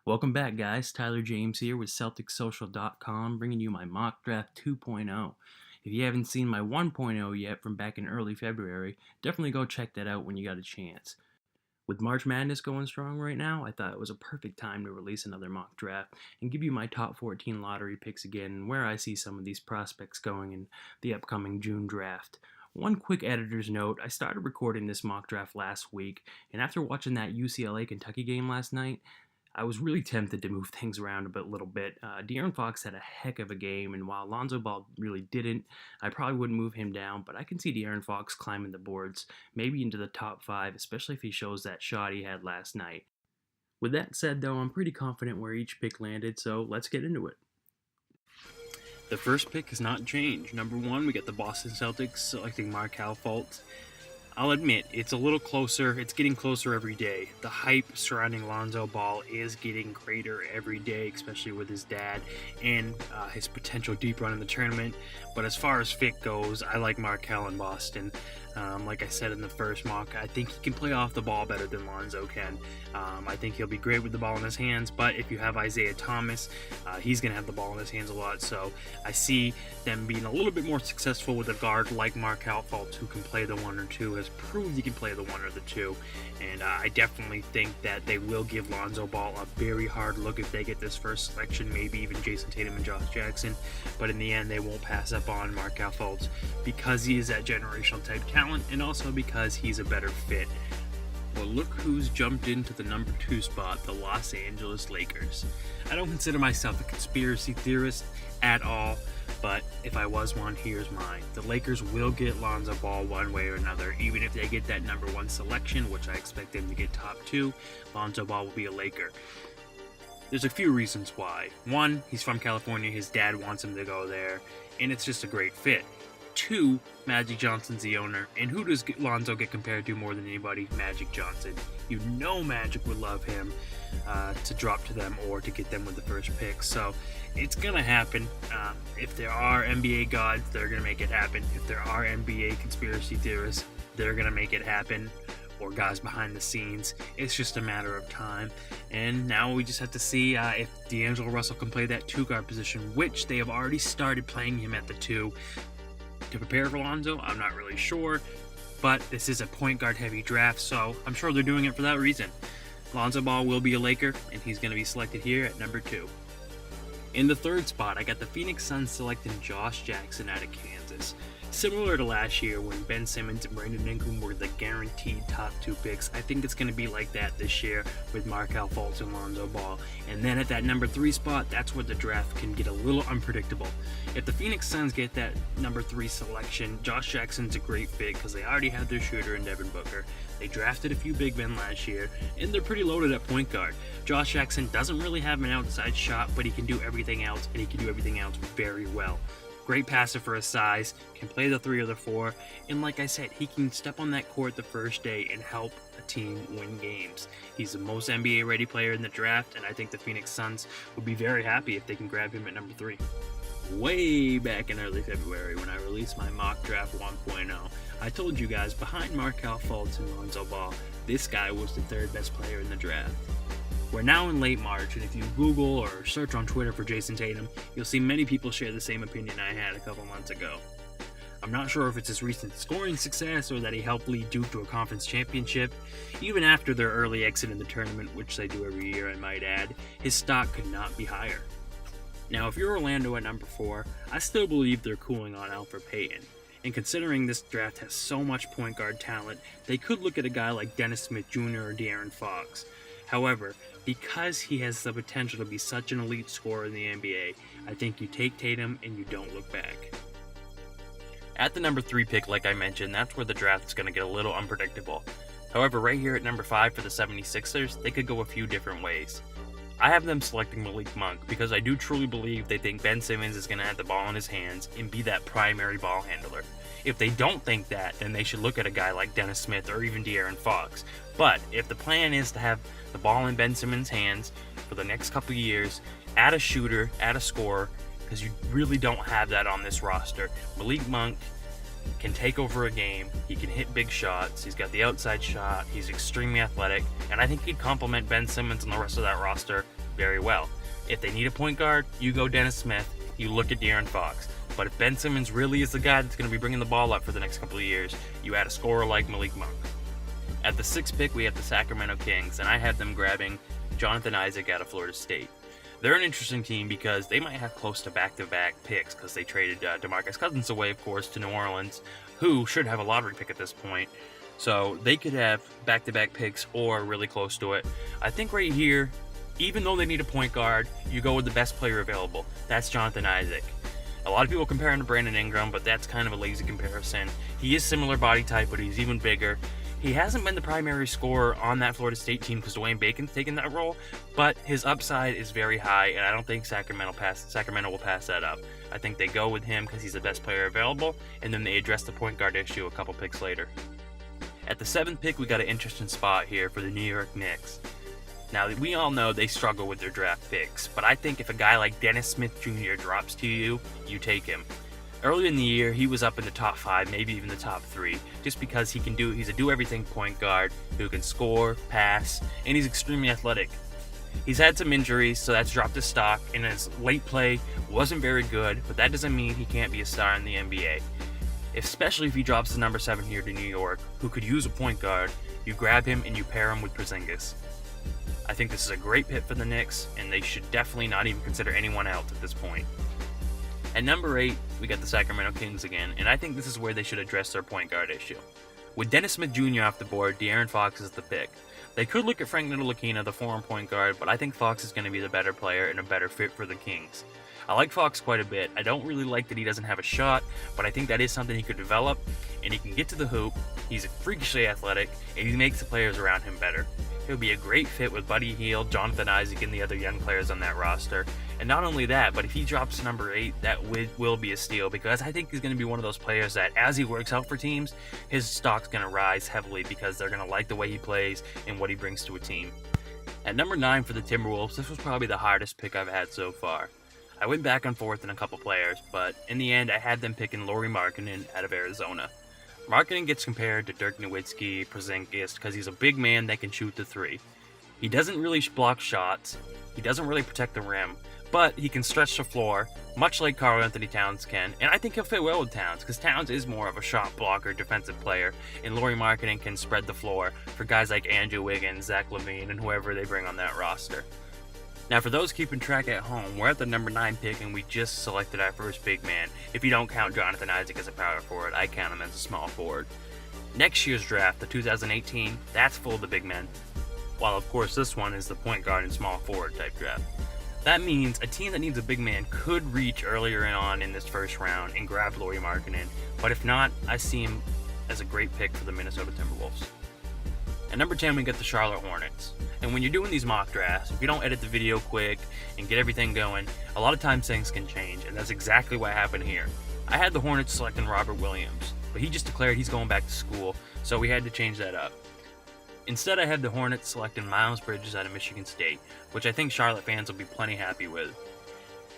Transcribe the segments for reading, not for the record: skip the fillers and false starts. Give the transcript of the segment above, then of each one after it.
Welcome back, guys. Tyler James here with CelticsSocial.com, bringing you my mock draft 2.0. If you haven't seen my 1.0 yet from back in early February, definitely go check that out when you got a chance. With March Madness going strong right now, I thought it was a perfect time to release another mock draft and give you my top 14 lottery picks again and where I see some of these prospects going in the upcoming June draft. One quick editor's note, I started recording this mock draft last week, and after watching that UCLA-Kentucky game last night, I was really tempted to move things around a little bit. De'Aaron Fox had a heck of a game, and while Lonzo Ball really didn't, I probably wouldn't move him down, but I can see De'Aaron Fox climbing the boards, maybe into the top 5, especially if he shows that shot he had last night. With that said, though, I'm pretty confident where each pick landed, so let's get into it. The first pick has not changed. Number 1, we got the Boston Celtics selecting Markelle Fultz. I'll admit, it's a little closer. It's getting closer every day. The hype surrounding Lonzo Ball is getting greater every day, especially with his dad and his potential deep run in the tournament. But as far as fit goes, I like Markelle in Boston. Like I said in the first mock, I think he can play off the ball better than Lonzo can. I think he'll be great with the ball in his hands, but if you have Isaiah Thomas, he's going to have the ball in his hands a lot. So I see them being a little bit more successful with a guard like Markelle Fultz, who can play the 1 or 2, has proved he can play the 1 or the 2. And I definitely think that they will give Lonzo Ball a very hard look if they get this first selection, maybe even Jason Tatum and Josh Jackson. But in the end, they won't pass up on Markelle Fultz because he is that generational type talent and also because he's a better fit. Well, look who's jumped into the number 2 spot, the Los Angeles Lakers. I don't consider myself a conspiracy theorist at all, but if I was one, here's mine. The Lakers will get Lonzo Ball one way or another. Even if they get that number 1 selection, which I expect them to get top 2, Lonzo Ball will be a Laker. There's a few reasons why. 1, he's from California, his dad wants him to go there, and it's just a great fit. 2, Magic Johnson's the owner, and who does Lonzo get compared to more than anybody? Magic Johnson. You know Magic would love him to drop to them or to get them with the first pick, so it's going to happen. If there are NBA gods, they're going to make it happen. If there are NBA conspiracy theorists, they're going to make it happen, or guys behind the scenes. It's just a matter of time, and now we just have to see if D'Angelo Russell can play that 2-guard position, which they have already started playing him at the 2. To prepare for Lonzo, I'm not really sure, but this is a point guard heavy draft, so I'm sure they're doing it for that reason. Lonzo Ball will be a Laker, and he's going to be selected here at number 2. In the 3rd spot, I got the Phoenix Suns selecting Josh Jackson out of Kansas. Similar to last year when Ben Simmons and Brandon Ingram were the guaranteed top 2 picks, I think it's going to be like that this year with Markelle Fultz and Lonzo Ball. And then at that number 3 spot, that's where the draft can get a little unpredictable. If the Phoenix Suns get that number 3 selection, Josh Jackson's a great fit because they already have their shooter in Devin Booker. They drafted a few big men last year, and they're pretty loaded at point guard. Josh Jackson doesn't really have an outside shot, but he can do everything else, and he can do everything else very well. Great passer for his size, can play the 3 or the 4, and like I said, he can step on that court the first day and help a team win games. He's the most NBA-ready player in the draft, and I think the Phoenix Suns would be very happy if they can grab him at number 3. Way back in early February when I released my mock draft 1.0, I told you guys behind Markelle Fultz and Lonzo Ball, this guy was the 3rd best player in the draft. We're now in late March, and if you Google or search on Twitter for Jason Tatum, you'll see many people share the same opinion I had a couple months ago. I'm not sure if it's his recent scoring success or that he helped lead Duke to a conference championship. Even after their early exit in the tournament, which they do every year I might add, his stock could not be higher. Now if you're Orlando at number 4, I still believe they're cooling on Elfrid Payton. And considering this draft has so much point guard talent, they could look at a guy like Dennis Smith Jr. or De'Aaron Fox. However, because he has the potential to be such an elite scorer in the NBA, I think you take Tatum and you don't look back. At the number 3 pick, like I mentioned, that's where the draft is going to get a little unpredictable. However, right here at number 5 for the 76ers, they could go a few different ways. I have them selecting Malik Monk because I do truly believe they think Ben Simmons is going to have the ball in his hands and be that primary ball handler. If they don't think that, then they should look at a guy like Dennis Smith or even De'Aaron Fox. But if the plan is to have the ball in Ben Simmons' hands for the next couple of years. Add a shooter, add a scorer, because you really don't have that on this roster. Malik Monk can take over a game. He can hit big shots. He's got the outside shot. He's extremely athletic, and I think he'd complement Ben Simmons and the rest of that roster very well. If they need a point guard, you go Dennis Smith. You look at De'Aaron Fox. But if Ben Simmons really is the guy that's going to be bringing the ball up for the next couple of years, you add a scorer like Malik Monk. At the 6th pick, we have the Sacramento Kings, and I have them grabbing Jonathan Isaac out of Florida State. They're an interesting team because they might have close to back-to-back picks because they traded DeMarcus Cousins away, of course, to New Orleans, who should have a lottery pick at this point. So they could have back-to-back picks or really close to it. I think right here, even though they need a point guard, you go with the best player available. That's Jonathan Isaac. A lot of people compare him to Brandon Ingram, but that's kind of a lazy comparison. He is similar body type, but he's even bigger. He hasn't been the primary scorer on that Florida State team because Dwayne Bacon's taken that role, but his upside is very high, and I don't think Sacramento will pass that up. I think they go with him because he's the best player available, and then they address the point guard issue a couple picks later. At the 7th pick, we got an interesting spot here for the New York Knicks. Now, we all know they struggle with their draft picks, but I think if a guy like Dennis Smith Jr. drops to you, you take him. Early in the year, he was up in the top 5, maybe even the top 3, just because he's a do-everything point guard who can score, pass, and he's extremely athletic. He's had some injuries, so that's dropped his stock, and his late play wasn't very good, but that doesn't mean he can't be a star in the NBA. Especially if he drops the number 7 here to New York, who could use a point guard, you grab him and you pair him with Porzingis. I think this is a great pick for the Knicks, and they should definitely not even consider anyone else at this point. At number 8, we got the Sacramento Kings again, and I think this is where they should address their point guard issue. With Dennis Smith Jr. off the board, De'Aaron Fox is the pick. They could look at Frank Ntilikina, the foreign point guard, but I think Fox is going to be the better player and a better fit for the Kings. I like Fox quite a bit. I don't really like that he doesn't have a shot, but I think that is something he could develop, and he can get to the hoop. He's freakishly athletic, and he makes the players around him better. He'll be a great fit with Buddy Hield, Jonathan Isaac, and the other young players on that roster. And not only that, but if he drops to number 8, that will be a steal, because I think he's going to be one of those players that as he works out for teams, his stock's going to rise heavily because they're going to like the way he plays and what he brings to a team. At number 9 for the Timberwolves, this was probably the hardest pick I've had so far. I went back and forth in a couple players, but in the end I had them picking Lauri Markkanen out of Arizona. Markkanen gets compared to Dirk Nowitzki, Porzingis, because he's a big man that can shoot the 3. He doesn't really block shots, he doesn't really protect the rim, but he can stretch the floor, much like Karl-Anthony Towns can, and I think he'll fit well with Towns, because Towns is more of a shot blocker, defensive player, and Lauri Markkanen can spread the floor for guys like Andrew Wiggins, Zach LaVine, and whoever they bring on that roster. Now, for those keeping track at home, we're at the number 9 pick, and we just selected our first big man. If you don't count Jonathan Isaac as a power forward, I count him as a small forward. Next year's draft, the 2018, that's full of the big men, while of course this one is the point guard and small forward type draft. That means a team that needs a big man could reach earlier on in this first round and grab Lauri Markkanen, but if not, I see him as a great pick for the Minnesota Timberwolves. At number 10, we get the Charlotte Hornets. And when you're doing these mock drafts, if you don't edit the video quick and get everything going, a lot of times things can change, and that's exactly what happened here. I had the Hornets selecting Robert Williams, but he just declared he's going back to school, so we had to change that up. Instead, I had the Hornets selecting Miles Bridges out of Michigan State, which I think Charlotte fans will be plenty happy with.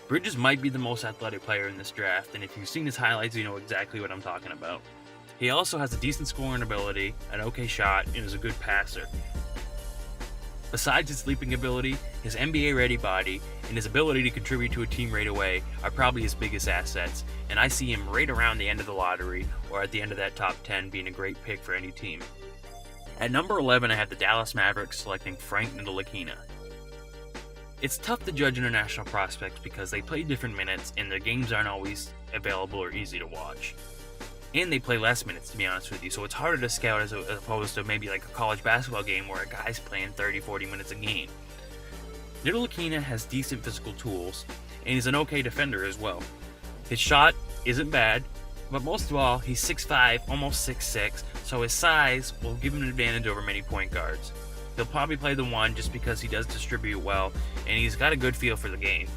Bridges might be the most athletic player in this draft, and if you've seen his highlights, you know exactly what I'm talking about. He also has a decent scoring ability, an okay shot, and is a good passer. Besides his leaping ability, his NBA-ready body and his ability to contribute to a team right away are probably his biggest assets, and I see him right around the end of the lottery or at the end of that top 10 being a great pick for any team. At number 11, I have the Dallas Mavericks selecting Frank Ntilikina. It's tough to judge international prospects because they play different minutes and their games aren't always available or easy to watch. And they play less minutes, to be honest with you, so it's harder to scout as opposed to maybe like a college basketball game where a guy's playing 30-40 minutes a game. Ntilikina has decent physical tools, and he's an okay defender as well. His shot isn't bad, but most of all, he's 6'5", almost 6'6", so his size will give him an advantage over many point guards. He'll probably play the 1 just because he does distribute well, and he's got a good feel for the game.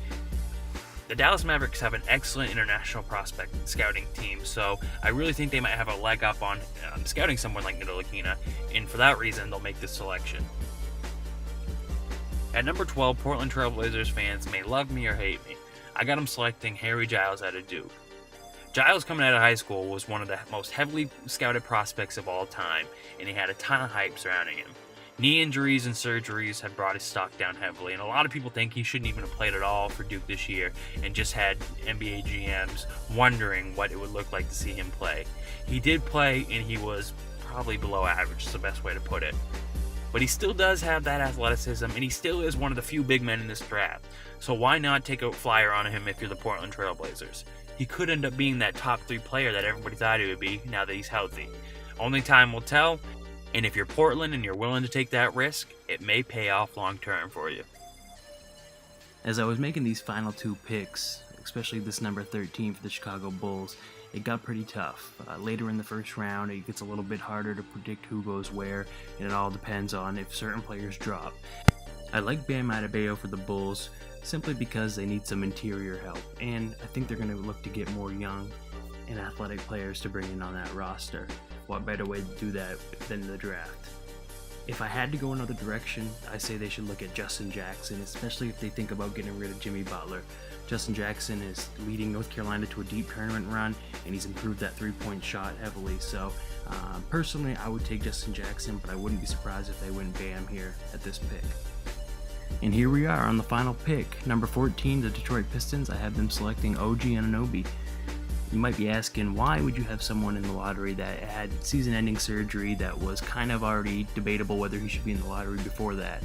The Dallas Mavericks have an excellent international prospect scouting team, so I really think they might have a leg up on scouting someone like Ntilikina, and for that reason, they'll make this selection. At number 12, Portland Trail Blazers fans may love me or hate me. I got him selecting Harry Giles out of Duke. Giles, coming out of high school, was one of the most heavily scouted prospects of all time, and he had a ton of hype surrounding him. Knee injuries and surgeries have brought his stock down heavily, and a lot of people think he shouldn't even have played at all for Duke this year, and just had NBA GMs wondering what it would look like to see him play. He did play, and he was probably below average, is the best way to put it. But he still does have that athleticism, and he still is one of the few big men in this draft. So why not take a flyer on him if you're the Portland Trail Blazers? He could end up being that top 3 player that everybody thought he would be now that he's healthy. Only time will tell, and if you're Portland and you're willing to take that risk, it may pay off long term for you. As I was making these final 2 picks, especially this number 13 for the Chicago Bulls, it got pretty tough. Later in the first round, it gets a little bit harder to predict who goes where, and it all depends on if certain players drop. I like Bam Adebayo for the Bulls simply because they need some interior help, and I think they're going to look to get more young and athletic players to bring in on that roster. What better way to do that than the draft? If I had to go another direction, I say they should look at Justin Jackson, especially if they think about getting rid of Jimmy Butler. Justin Jackson is leading North Carolina to a deep tournament run, and he's improved that 3-point shot heavily. So personally, I would take Justin Jackson, but I wouldn't be surprised if they win Bam here at this pick. And here we are on the final pick. Number 14, the Detroit Pistons. I have them selecting OG Anunoby. You might be asking, why would you have someone in the lottery that had season-ending surgery that was kind of already debatable whether he should be in the lottery before that?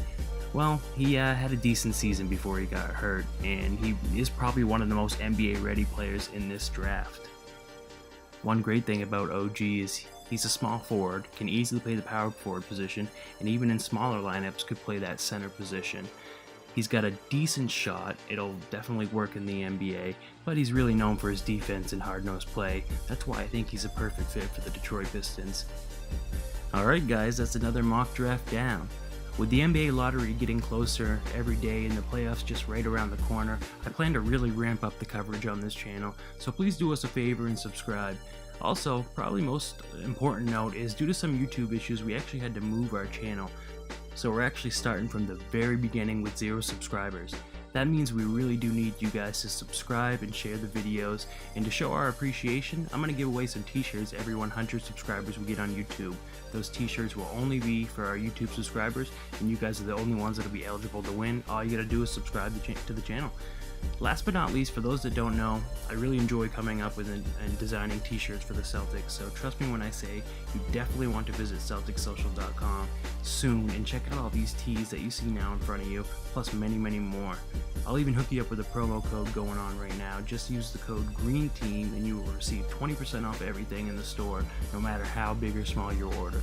Well, he had a decent season before he got hurt, and he is probably one of the most NBA-ready players in this draft. One great thing about OG is he's a small forward, can easily play the power forward position, and even in smaller lineups could play that center position. He's got a decent shot, it'll definitely work in the NBA, but he's really known for his defense and hard-nosed play. That's why I think he's a perfect fit for the Detroit Pistons. Alright guys, that's another mock draft down. With the NBA lottery getting closer every day and the playoffs just right around the corner, I plan to really ramp up the coverage on this channel, so please do us a favor and subscribe. Also, probably most important note is due to some YouTube issues, we actually had to move our channel. So we're actually starting from the very beginning with 0 subscribers. That means we really do need you guys to subscribe and share the videos, and to show our appreciation, I'm going to give away some t-shirts every 100 subscribers we get on YouTube. Those t-shirts will only be for our YouTube subscribers, and you guys are the only ones that will be eligible to win. All you got to do is subscribe to the channel. Last but not least, for those that don't know, I really enjoy coming up with and designing t-shirts for the Celtics, so trust me when I say you definitely want to visit CelticsSocial.com soon and check out all these tees that you see now in front of you, plus many, many more. I'll even hook you up with a promo code going on right now. Just use the code GREENTEAM and you will receive 20% off everything in the store, no matter how big or small your order.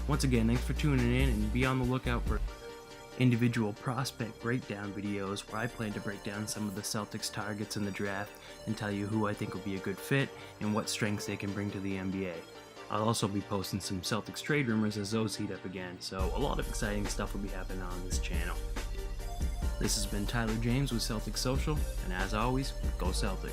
Once again, thanks for tuning in, and be on the lookout for individual prospect breakdown videos where I plan to break down some of the Celtics targets in the draft and tell you who I think will be a good fit and what strengths they can bring to the NBA. I'll also be posting some Celtics trade rumors as those heat up again, so a lot of exciting stuff will be happening on this channel. This has been Tyler James with Celtics Social, and as always, go Celtics.